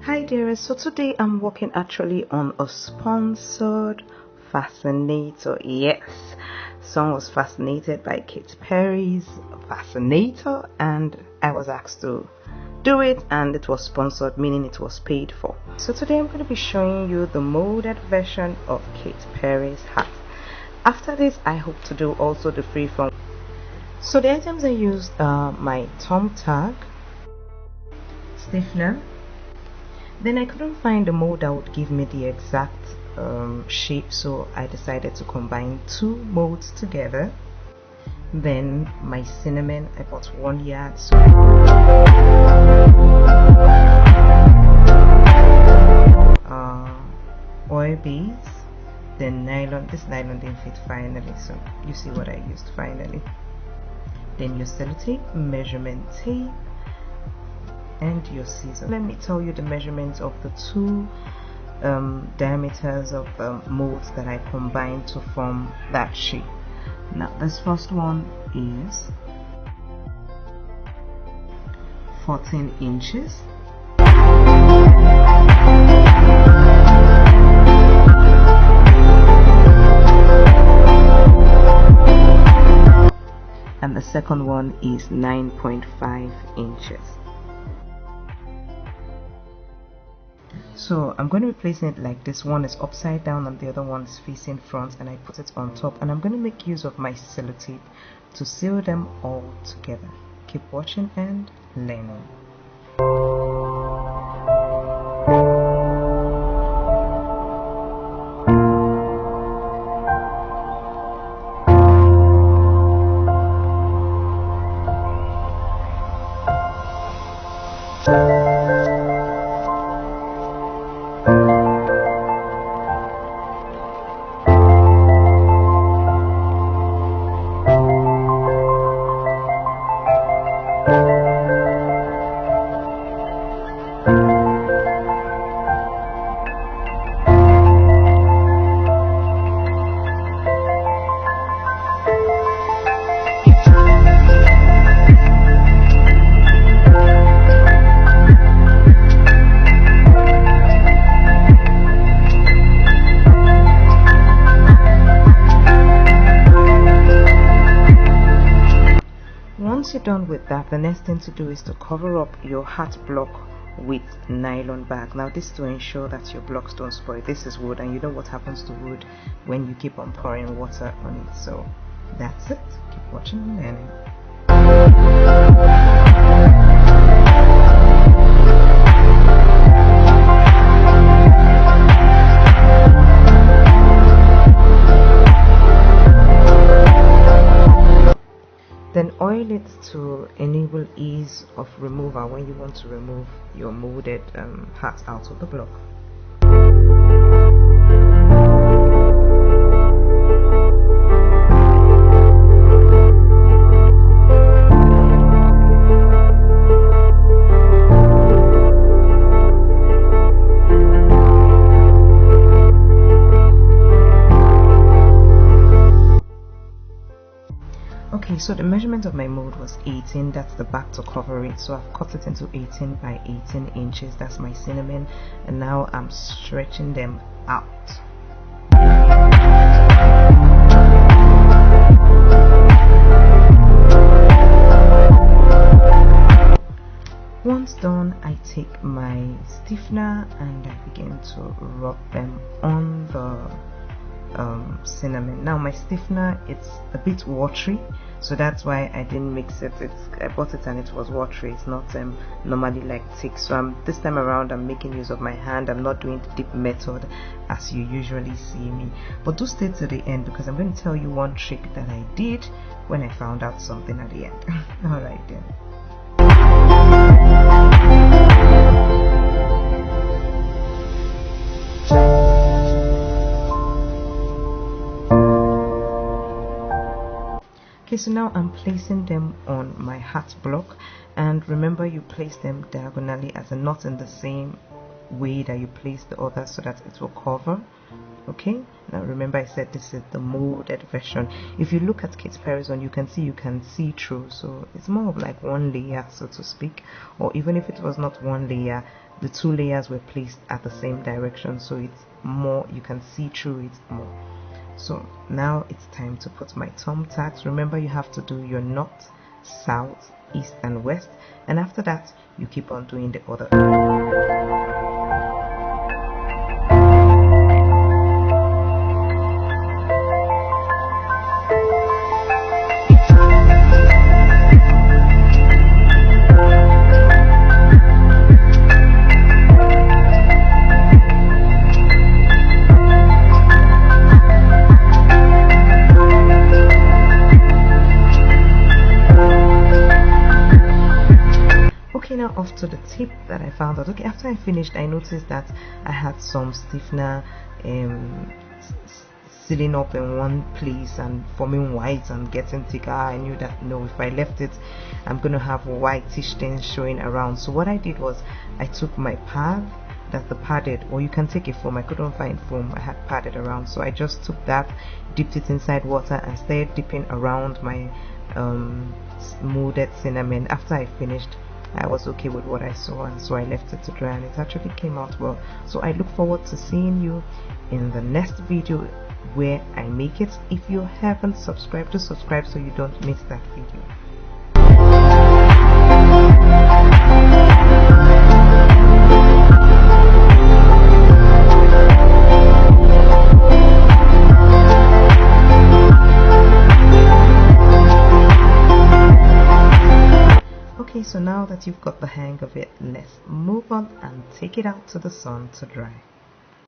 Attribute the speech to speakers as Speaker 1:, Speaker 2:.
Speaker 1: Hi dearest, so today I'm working actually on a sponsored Fascinator. Yes, someone was fascinated by Katy Perry's Fascinator and I was asked to do it, and it was sponsored, meaning it was paid for. So today I'm going to be showing you the molded version of Katy Perry's hat. After this I hope to do also the freeform. So the items I used are my thumb tag, stiffener. Then I couldn't find a mold that would give me the exact shape, so I decided to combine two molds together. Then my cinnamon, I bought 1 yard. So oil base, then nylon. This nylon didn't fit finally, so you see what I used finally. Then your sellotape, measurement tape, and your scissors. Let me tell you the measurements of the two diameters of molds that I combined to form that shape. Now this first one is 14 inches. And the second one is 9.5 inches. So I'm going to be placing it like this. One is upside down and the other one is facing front, and I put it on top, and I'm going to make use of my sellotape to seal them all together. Keep watching and learning. Once you're done with that, the next thing to do is to cover up your hat block with nylon bag. Now this is to ensure that your blocks don't spoil. This is wood, and you know what happens to wood when you keep on pouring water on it. So that's it. Keep watching and learning. Then oil it to enable ease of removal when you want to remove your molded hat out of the block. Okay, so the measurement of my mold was 18. That's the back to cover it, so I've cut it into 18 by 18 inches. That's my cinnamon, and now I'm stretching them out. Once done, I take my stiffener and I begin to rub them on the cinnamon. Now my stiffener, it's a bit watery, so that's why I didn't mix it. I bought it and it was watery. It's not normally like thick, so this time around I'm making use of my hand. I'm not doing the dip method as you usually see me, but do stay to the end because I'm going to tell you one trick that I did when I found out something at the end. Alright then. Okay, so now I'm placing them on my hat block, and remember you place them diagonally, as in not in the same way that you place the other, so that it will cover. Okay, now remember I said this is the molded version. If you look at Katy Perry's one, you can see through, so it's more of like one layer, so to speak, or even if it was not one layer, the two layers were placed at the same direction, so it's more, you can see through it more. So now it's time to put my thumb tags. Remember, you have to do your north, south, east and west, and after that you keep on doing the other. Now off to the tip that I found out. Okay, after I finished, I noticed that I had some stiffener sealing up in one place and forming white and getting thicker. I knew that no, if I left it, I'm gonna have whitish things showing around. So what I did was I took my pad, that's the padded, or you can take a foam. I couldn't find foam, I had padded around, so I just took that, dipped it inside water and started dipping around my molded cinnamon. After I finished, I was okay with what I saw, and so I left it to dry, and it actually came out well. So I look forward to seeing you in the next video where I make it. If you haven't subscribed, to subscribe so you don't miss that video. Okay, so now that you've got the hang of it, let's move on and take it out to the sun to dry.